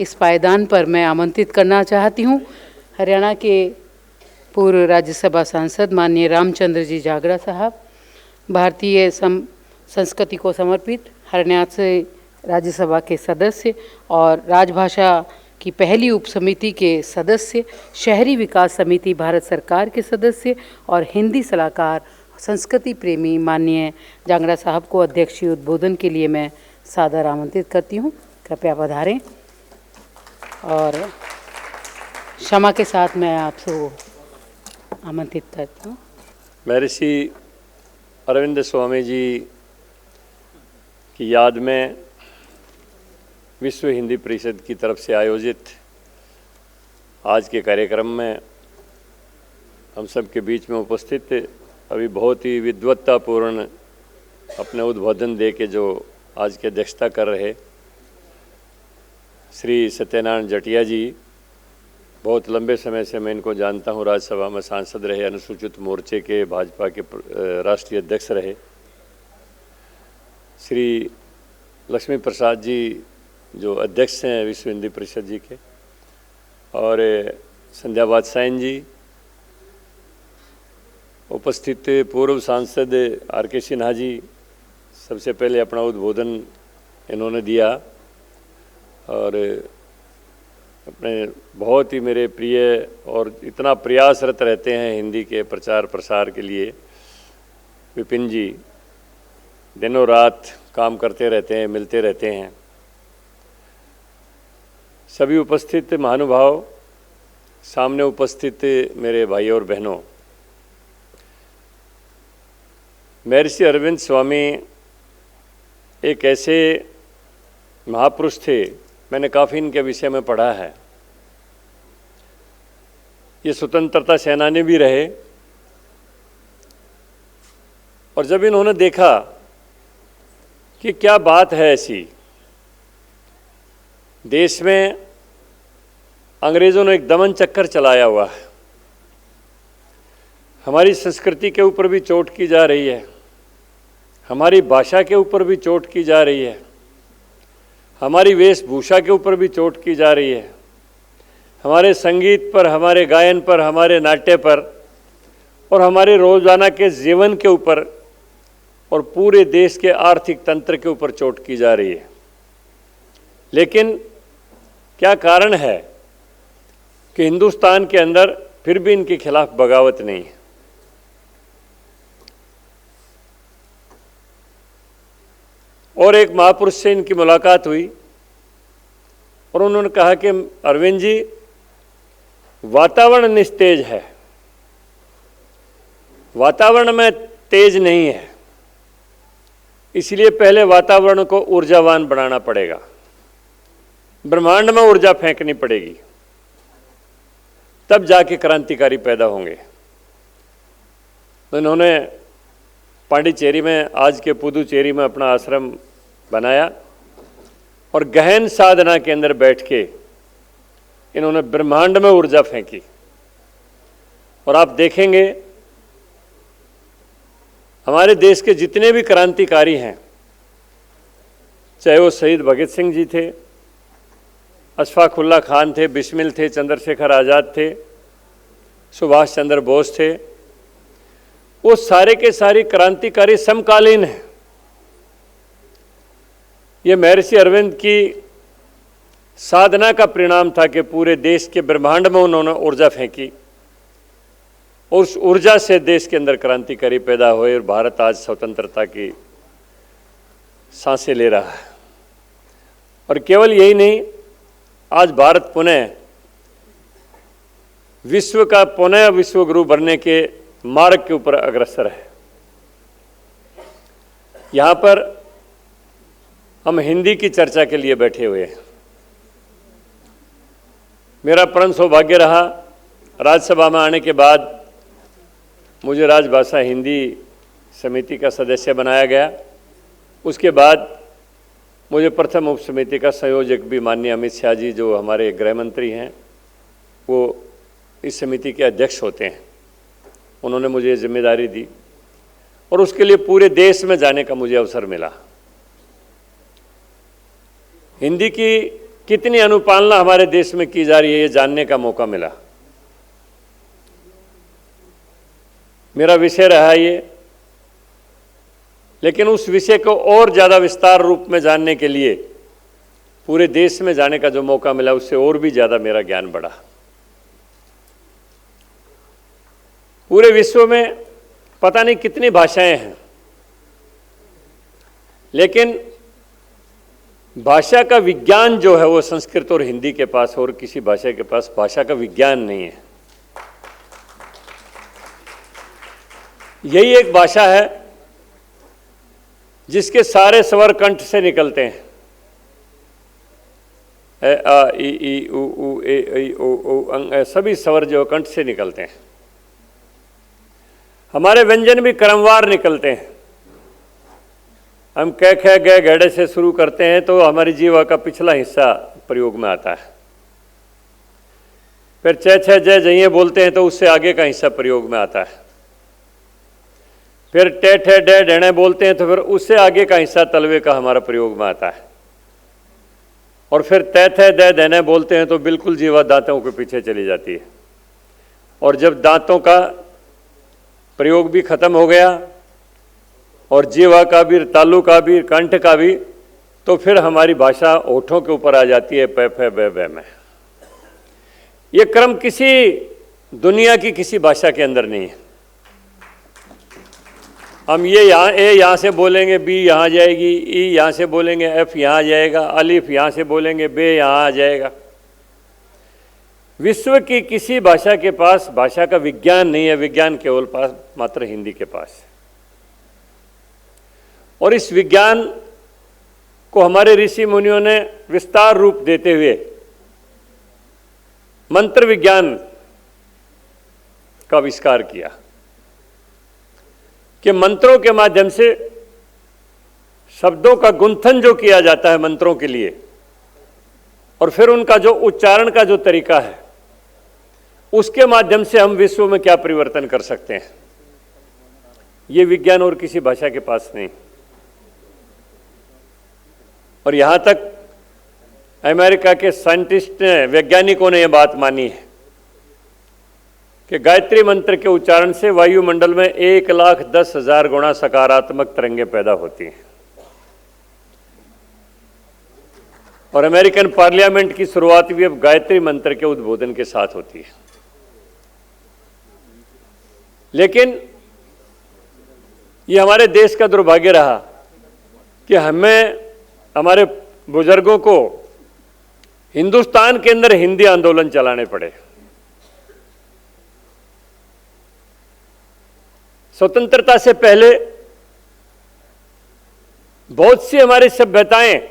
इस पायदान पर मैं आमंत्रित करना चाहती हूँ हरियाणा के पूर्व राज्यसभा सांसद माननीय रामचंद्र जी जागरा साहब, भारतीय संस्कृति को समर्पित हरियाणा से राज्यसभा के सदस्य और राजभाषा की पहली उप समिति के सदस्य, शहरी विकास समिति भारत सरकार के सदस्य और हिंदी सलाहकार संस्कृति प्रेमी माननीय जांगड़ा साहब को अध्यक्षीय उद्बोधन के लिए मैं सादर आमंत्रित करती हूँ। कृपया पधारें और क्षमा के साथ मैं आपसे आमंत्रित करती हूँ। महर्षि अरविंद स्वामी जी की याद में विश्व हिंदी परिषद की तरफ से आयोजित आज के कार्यक्रम में हम सब के बीच में उपस्थित अभी बहुत ही विद्वत्तापूर्ण अपने उद्बोधन दे के जो आज की अध्यक्षता कर रहे श्री सत्यनारायण जटिया जी, बहुत लंबे समय से मैं इनको जानता हूँ, राज्यसभा में सांसद रहे, अनुसूचित मोर्चे के भाजपा के राष्ट्रीय अध्यक्ष रहे। श्री लक्ष्मी प्रसाद जी जो अध्यक्ष हैं विश्व हिंदी परिषद जी के, और संध्या बादशाहन जी, उपस्थित पूर्व सांसद आर के सिन्हा जी, सबसे पहले अपना उद्बोधन इन्होंने दिया और अपने बहुत ही मेरे प्रिय और इतना प्रयासरत रहते हैं हिंदी के प्रचार प्रसार के लिए विपिन जी, दिनों रात काम करते रहते हैं, मिलते रहते हैं। सभी उपस्थित महानुभाव, सामने उपस्थित मेरे भाई और बहनों, महर्षि अरविंद स्वामी एक ऐसे महापुरुष थे, मैंने काफ़ी इनके विषय में पढ़ा है। ये स्वतंत्रता सेनानी भी रहे और जब इन्होंने देखा कि क्या बात है ऐसी, देश में अंग्रेज़ों ने एक दमन चक्कर चलाया हुआ है, हमारी संस्कृति के ऊपर भी चोट की जा रही है, हमारी भाषा के ऊपर भी चोट की जा रही है, हमारी वेशभूषा के ऊपर भी चोट की जा रही है, हमारे संगीत पर, हमारे गायन पर, हमारे नाट्य पर और हमारे रोज़ाना के जीवन के ऊपर और पूरे देश के आर्थिक तंत्र के ऊपर चोट की जा रही है। लेकिन क्या कारण है कि हिंदुस्तान के अंदर फिर भी इनके खिलाफ बगावत नहीं है? और एक महापुरुष से इनकी मुलाकात हुई और उन्होंने कहा कि अरविंद जी, वातावरण निस्तेज है, वातावरण में तेज नहीं है, इसलिए पहले वातावरण को ऊर्जावान बनाना पड़ेगा, ब्रह्मांड में ऊर्जा फेंकनी पड़ेगी, तब जाके क्रांतिकारी पैदा होंगे। तो इन्होंने पांडिचेरी में, आज के पुदुचेरी में अपना आश्रम बनाया और गहन साधना के अंदर बैठ के इन्होंने ब्रह्मांड में ऊर्जा फेंकी। और आप देखेंगे हमारे देश के जितने भी क्रांतिकारी हैं, चाहे वो शहीद भगत सिंह जी थे, अशफाक उल्लाह खान थे, बिस्मिल थे, चंद्रशेखर आज़ाद थे, सुभाष चंद्र बोस थे, वो सारे के सारे क्रांतिकारी समकालीन हैं। ये महर्षि अरविंद की साधना का परिणाम था कि पूरे देश के ब्रह्मांड में उन्होंने ऊर्जा फेंकी, उस ऊर्जा से देश के अंदर क्रांतिकारी पैदा हुए और भारत आज स्वतंत्रता की सांसें ले रहा है। और केवल यही नहीं, आज भारत पुनः विश्व का पुनः विश्व गुरु बनने के मार्ग के ऊपर अग्रसर है। यहाँ पर हम हिंदी की चर्चा के लिए बैठे हुए हैं। मेरा परम सौभाग्य रहा, राज्यसभा में आने के बाद मुझे राजभाषा हिंदी समिति का सदस्य बनाया गया। उसके बाद मुझे प्रथम उप समिति का संयोजक भी माननीय अमित शाह जी, जो हमारे गृह मंत्री हैं, वो इस समिति के अध्यक्ष होते हैं, उन्होंने मुझे जिम्मेदारी दी और उसके लिए पूरे देश में जाने का मुझे अवसर मिला। हिंदी की कितनी अनुपालना हमारे देश में की जा रही है, ये जानने का मौका मिला। मेरा विषय रहा ये, लेकिन उस विषय को और ज़्यादा विस्तार रूप में जानने के लिए पूरे देश में जाने का जो मौका मिला, उससे और भी ज़्यादा मेरा ज्ञान बढ़ा। पूरे विश्व में पता नहीं कितनी भाषाएं हैं, लेकिन भाषा का विज्ञान जो है वो संस्कृत और हिंदी के पास और किसी भाषा के पास भाषा का विज्ञान नहीं है। यही एक भाषा है जिसके सारे स्वर कंठ से निकलते हैं। ए आ ई ई उ ऊ ए ऐ ओ ओ अंग, सभी स्वर जो कंठ से निकलते हैं। हमारे व्यंजन भी क्रमवार निकलते हैं। हम क ख ग घड़े से शुरू करते हैं तो हमारी जीवा का पिछला हिस्सा प्रयोग में आता है। फिर च छ ज जइए बोलते हैं तो उससे आगे का हिस्सा प्रयोग में आता है। फिर टे ठे डे डेणे बोलते हैं तो फिर उससे आगे का हिस्सा तलवे का हमारा प्रयोग में आता है। और फिर तै थे दे देने बोलते हैं तो बिल्कुल जीवा दांतों के पीछे चली जाती है। और जब दांतों का प्रयोग भी खत्म हो गया और जीवा का भी, तालु का भी, कंठ का भी, तो फिर हमारी भाषा होठों के ऊपर आ जाती है, पे फे बे बे में। ये क्रम किसी दुनिया की किसी भाषा के अंदर नहीं है। हम ये यहाँ ए यहाँ से बोलेंगे, बी यहाँ जाएगी, ई यहाँ से बोलेंगे, एफ यहाँ जाएगा, अलिफ यहाँ से बोलेंगे, बे यहाँ आ जाएगा। विश्व की किसी भाषा के पास भाषा का विज्ञान नहीं है। विज्ञान केवल पास मात्र हिंदी के पास है। और इस विज्ञान को हमारे ऋषि मुनियों ने विस्तार रूप देते हुए मंत्र विज्ञान का आविष्कार किया कि मंत्रों के माध्यम से शब्दों का गुंथन जो किया जाता है मंत्रों के लिए, और फिर उनका जो उच्चारण का जो तरीका है, उसके माध्यम से हम विश्व में क्या परिवर्तन कर सकते हैं। ये विज्ञान और किसी भाषा के पास नहीं। और यहां तक अमेरिका के साइंटिस्ट ने, वैज्ञानिकों ने यह बात मानी है कि गायत्री मंत्र के उच्चारण से वायुमंडल में 1,10,000 गुना सकारात्मक तरंगें पैदा होती हैं। और अमेरिकन पार्लियामेंट की शुरुआत भी अब गायत्री मंत्र के उद्बोधन के साथ होती है। लेकिन ये हमारे देश का दुर्भाग्य रहा कि हमें, हमारे बुजुर्गों को हिंदुस्तान के अंदर हिंदी आंदोलन चलाने पड़े। स्वतंत्रता से पहले बहुत सी हमारी सभ्यताएं,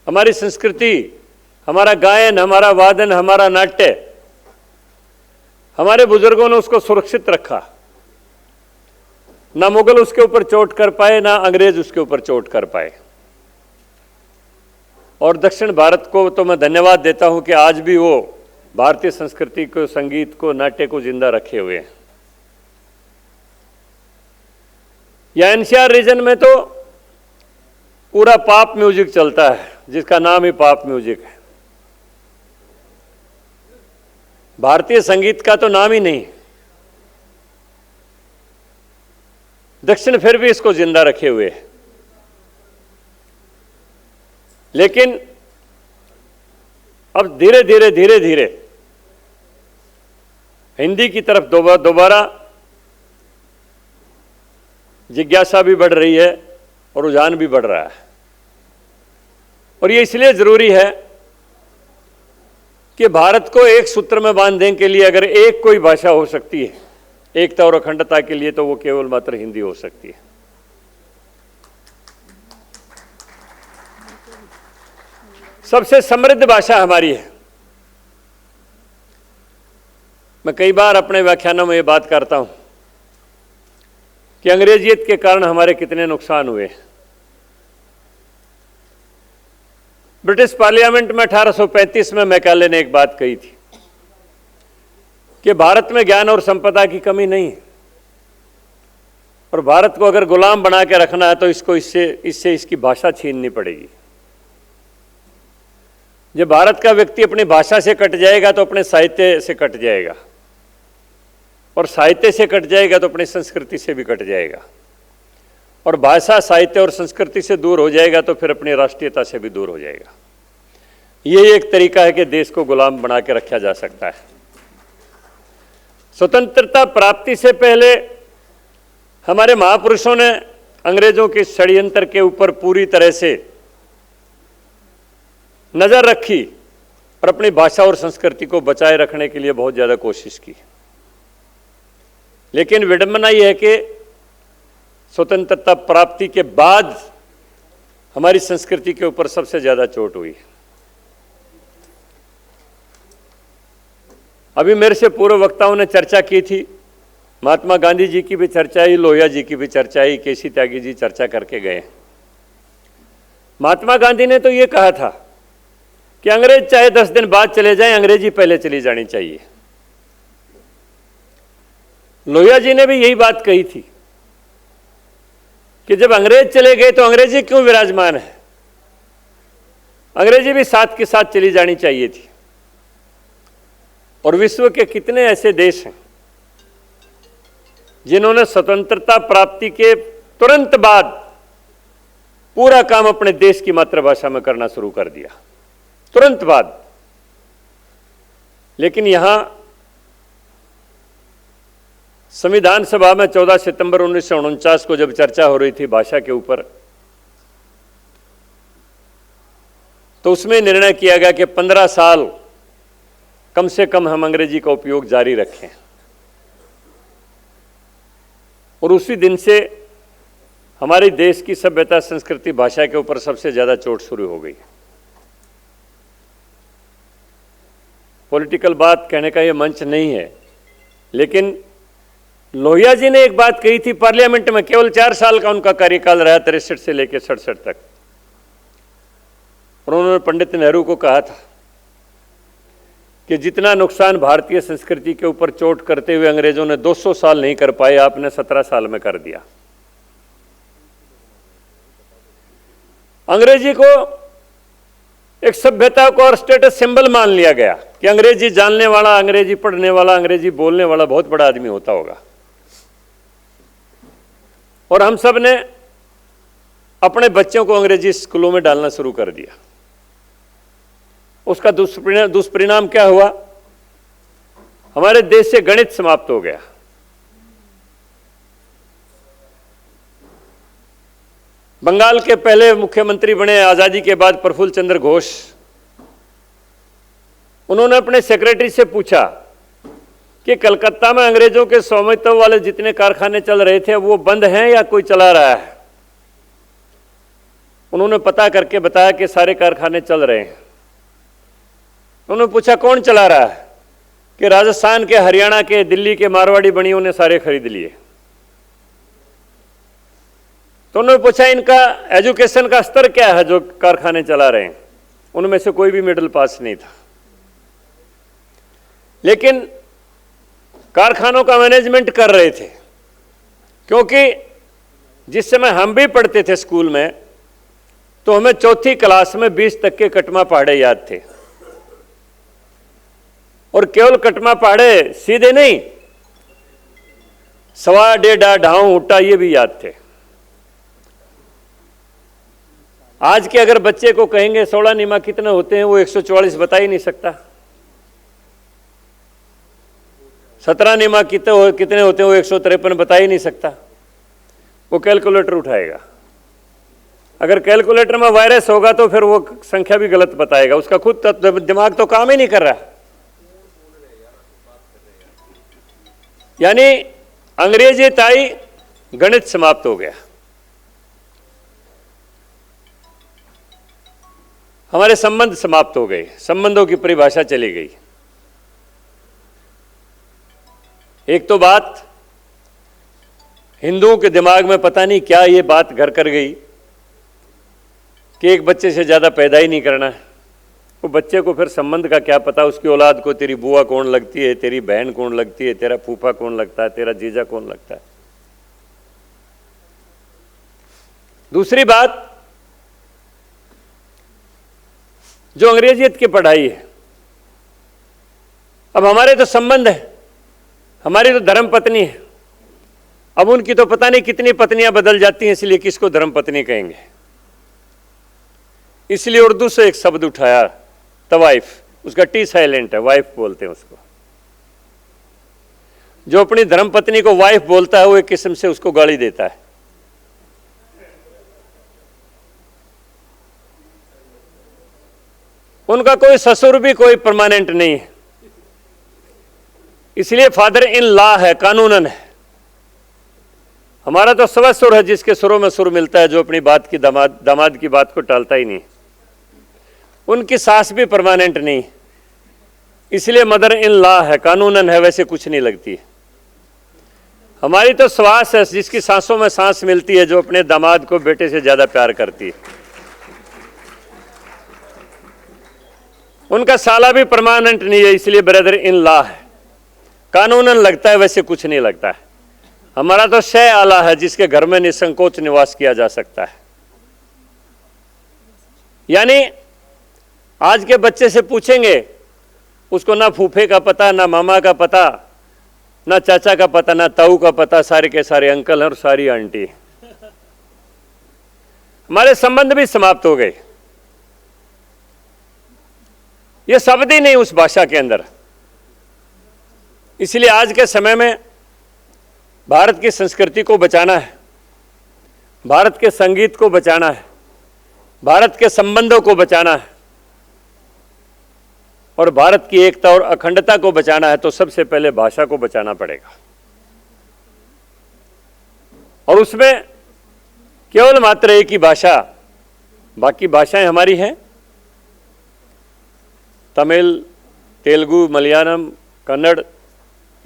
हमारी संस्कृति, हमारा गायन, हमारा वादन, हमारा नाट्य, हमारे बुजुर्गों ने उसको सुरक्षित रखा। ना मुगल उसके ऊपर चोट कर पाए, ना अंग्रेज उसके ऊपर चोट कर पाए। और दक्षिण भारत को तो मैं धन्यवाद देता हूं कि आज भी वो भारतीय संस्कृति को, संगीत को, नाट्य को जिंदा रखे हुए हैं। या एनसीआर रीजन में तो पूरा पॉप म्यूजिक चलता है, जिसका नाम ही पॉप म्यूजिक है। भारतीय संगीत का तो नाम ही नहीं। दक्षिण फिर भी इसको जिंदा रखे हुए है। लेकिन अब धीरे धीरे धीरे धीरे हिंदी की तरफ दोबारा जिज्ञासा भी बढ़ रही है और रुझान भी बढ़ रहा है। और ये इसलिए जरूरी है कि भारत को एक सूत्र में बांधने के लिए अगर एक कोई भाषा हो सकती है एकता और अखंडता के लिए, तो वो केवल मात्र हिंदी हो सकती है। सबसे समृद्ध भाषा हमारी है। मैं कई बार अपने व्याख्यानों में ये बात करता हूं कि अंग्रेजियत के कारण हमारे कितने नुकसान हुए। ब्रिटिश पार्लियामेंट में 1835 में मैकाले ने एक बात कही थी कि भारत में ज्ञान और संपदा की कमी नहीं है, और भारत को अगर गुलाम बना के रखना है तो इसको इससे इसकी भाषा छीननी पड़ेगी। जब भारत का व्यक्ति अपनी भाषा से कट जाएगा तो अपने साहित्य से कट जाएगा, और साहित्य से कट जाएगा तो अपनी संस्कृति से भी कट जाएगा, और भाषा, साहित्य और संस्कृति से दूर हो जाएगा तो फिर अपनी राष्ट्रीयता से भी दूर हो जाएगा। ये एक तरीका है कि देश को गुलाम बना के रखा जा सकता है। स्वतंत्रता प्राप्ति से पहले हमारे महापुरुषों ने अंग्रेजों के षड्यंत्र के ऊपर पूरी तरह से नजर रखी और अपनी भाषा और संस्कृति को बचाए रखने के लिए बहुत ज्यादा कोशिश की। लेकिन विडंबना यह है कि स्वतंत्रता प्राप्ति के बाद हमारी संस्कृति के ऊपर सबसे ज्यादा चोट हुई। अभी मेरे से पूर्व वक्ताओं ने चर्चा की थी, महात्मा गांधी जी की भी चर्चा आई, लोहिया जी की भी चर्चा आई, केसी त्यागी जी चर्चा करके गए। महात्मा गांधी ने तो ये कहा था कि अंग्रेज चाहे 10 दिन बाद चले जाएं, अंग्रेजी पहले चली जानी चाहिए। लोहिया जी ने भी यही बात कही थी कि जब अंग्रेज चले गए तो अंग्रेजी क्यों विराजमान है, अंग्रेजी भी साथ के साथ चली जानी चाहिए थी। और विश्व के कितने ऐसे देश हैं जिन्होंने स्वतंत्रता प्राप्ति के तुरंत बाद पूरा काम अपने देश की मातृभाषा में करना शुरू कर दिया, तुरंत बाद। लेकिन यहां संविधान सभा में 14 सितंबर 1949 को जब चर्चा हो रही थी भाषा के ऊपर, तो उसमें निर्णय किया गया कि 15 साल कम से कम हम अंग्रेजी का उपयोग जारी रखें। और उसी दिन से हमारे देश की सभ्यता, संस्कृति, भाषा के ऊपर सबसे ज्यादा चोट शुरू हो गई। पॉलिटिकल बात कहने का यह मंच नहीं है, लेकिन लोहिया जी ने एक बात कही थी पार्लियामेंट में, केवल 4 साल का उनका कार्यकाल रहा, 63 से लेकर 67 तक। और उन्होंने पंडित नेहरू को कहा था कि जितना नुकसान भारतीय संस्कृति के ऊपर चोट करते हुए अंग्रेजों ने 200 साल नहीं कर पाए, आपने 17 साल में कर दिया। अंग्रेजी को एक सभ्यता को और स्टेटस सिंबल मान लिया गया कि अंग्रेजी जानने वाला, अंग्रेजी पढ़ने वाला, अंग्रेजी बोलने वाला बहुत बड़ा आदमी होता होगा। और हम सब ने अपने बच्चों को अंग्रेजी स्कूलों में डालना शुरू कर दिया। उसका दुष्परिणाम क्या हुआ? हमारे देश से गणित समाप्त हो गया। बंगाल के पहले मुख्यमंत्री बने आजादी के बाद प्रफुल्ल चंद्र घोष, उन्होंने अपने सेक्रेटरी से पूछा कि कलकत्ता में अंग्रेजों के स्वामित्व वाले जितने कारखाने चल रहे थे वो बंद हैं या कोई चला रहा है? उन्होंने पता करके बताया कि सारे कारखाने चल रहे हैं। उन्होंने पूछा कौन चला रहा है? कि राजस्थान के, हरियाणा के, दिल्ली के मारवाड़ी बनियों ने सारे खरीद लिए। तो उन्होंने पूछा इनका एजुकेशन का स्तर क्या है जो कारखाने चला रहे हैं? उनमें से कोई भी मिडिल पास नहीं था। लेकिन कारखानों का मैनेजमेंट कर रहे थे, क्योंकि जिस समय हम भी पढ़ते थे स्कूल में तो हमें चौथी क्लास में 20 तक के कटमा पहाड़े याद थे। और केवल कटमा पहाड़े सीधे नहीं, सवा, डेढ़ा, ढाऊ, उट्टा ये भी याद थे। आज के अगर बच्चे को कहेंगे 16 निमा कितने होते हैं, वो 144 बता ही नहीं सकता। 17 निमा कितने होते हैं, वो 153 बता ही नहीं सकता। वो कैलकुलेटर उठाएगा। अगर कैलकुलेटर में वायरस होगा तो फिर वो संख्या भी गलत बताएगा, उसका खुद दिमाग तो काम ही नहीं कर रहा। यानी अंग्रेजी आई, गणित समाप्त हो गया। हमारे संबंध समाप्त हो गए, संबंधों की परिभाषा चली गई। एक तो बात हिंदुओं के दिमाग में पता नहीं क्या ये बात घर कर गई कि एक बच्चे से ज्यादा पैदा ही नहीं करना है। वो बच्चे को फिर संबंध का क्या पता, उसकी औलाद को तेरी बुआ कौन लगती है, तेरी बहन कौन लगती है, तेरा फूफा कौन लगता है, तेरा जीजा कौन लगता है। दूसरी बात, जो अंग्रेजियत की पढ़ाई है। अब हमारे तो संबंध है, हमारी तो धर्म पत्नी है, अब उनकी तो पता नहीं कितनी पत्नियां बदल जाती हैं, इसलिए किसको धर्म पत्नी कहेंगे। इसलिए उर्दू से एक शब्द उठाया, तवाइफ, उसका टी साइलेंट है, वाइफ बोलते हैं उसको। जो अपनी धर्म पत्नी को वाइफ बोलता है वो एक किस्म से उसको गाली देता है। उनका कोई ससुर भी कोई परमानेंट नहीं है, इसलिए फादर इन लॉ है, कानूनन है। हमारा तो सवसुर है, जिसके सुरों में सुर मिलता है, जो अपनी बात की दामाद की बात को टालता ही नहीं। उनकी सास भी परमानेंट नहीं, इसलिए मदर इन लॉ है, कानूनन है, वैसे कुछ नहीं लगती। हमारी तो श्वास है, जिसकी सांसों में सांस मिलती है, जो अपने दामाद को बेटे से ज्यादा प्यार करती है। उनका साला भी परमानेंट नहीं है, इसलिए ब्रदर इन लॉ है, कानूनन लगता है, वैसे कुछ नहीं लगता है। हमारा तो शह आला है, जिसके घर में निसंकोच निवास किया जा सकता है। यानी आज के बच्चे से पूछेंगे, उसको ना फूफे का पता, ना मामा का पता, ना चाचा का पता, ना ताऊ का पता, सारे के सारे अंकल और सारी आंटी। हमारे संबंध भी समाप्त हो गए, ये शब्द ही नहीं उस भाषा के अंदर। इसलिए आज के समय में भारत की संस्कृति को बचाना है, भारत के संगीत को बचाना है, भारत के संबंधों को बचाना है और भारत की एकता और अखंडता को बचाना है, तो सबसे पहले भाषा को बचाना पड़ेगा। और उसमें केवल मात्र एक ही भाषा, बाकी भाषाएं हमारी हैं, तमिल, तेलुगु, मलयालम, कन्नड़,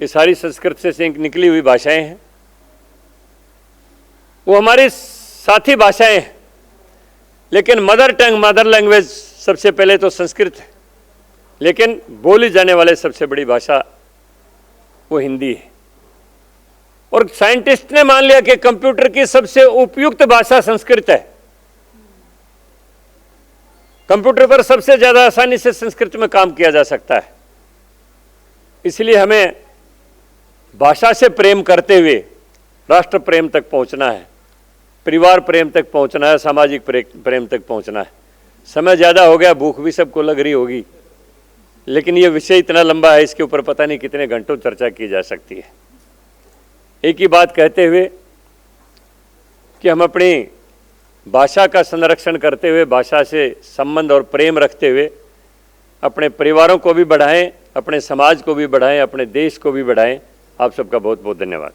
ये सारी संस्कृत से निकली हुई भाषाएं हैं, वो हमारी साथी भाषाएं हैं। लेकिन मदर टंग, मदर लैंग्वेज सबसे पहले तो संस्कृत है, लेकिन बोली जाने वाले सबसे बड़ी भाषा वो हिंदी है। और साइंटिस्ट ने मान लिया कि कंप्यूटर की सबसे उपयुक्त भाषा संस्कृत है। कंप्यूटर पर सबसे ज्यादा आसानी से संस्कृत में काम किया जा सकता है। इसलिए हमें भाषा से प्रेम करते हुए राष्ट्र प्रेम तक पहुंचना है, परिवार प्रेम तक पहुंचना है, सामाजिक प्रेम तक पहुंचना है। समय ज़्यादा हो गया, भूख भी सबको लग रही होगी, लेकिन ये विषय इतना लंबा है, इसके ऊपर पता नहीं कितने घंटों चर्चा की जा सकती है। एक ही बात कहते हुए कि हम अपनी भाषा का संरक्षण करते हुए, भाषा से संबंध और प्रेम रखते हुए अपने परिवारों को भी बढ़ाएं, अपने समाज को भी बढ़ाएं, अपने देश को भी बढ़ाएं। आप सबका बहुत बहुत धन्यवाद।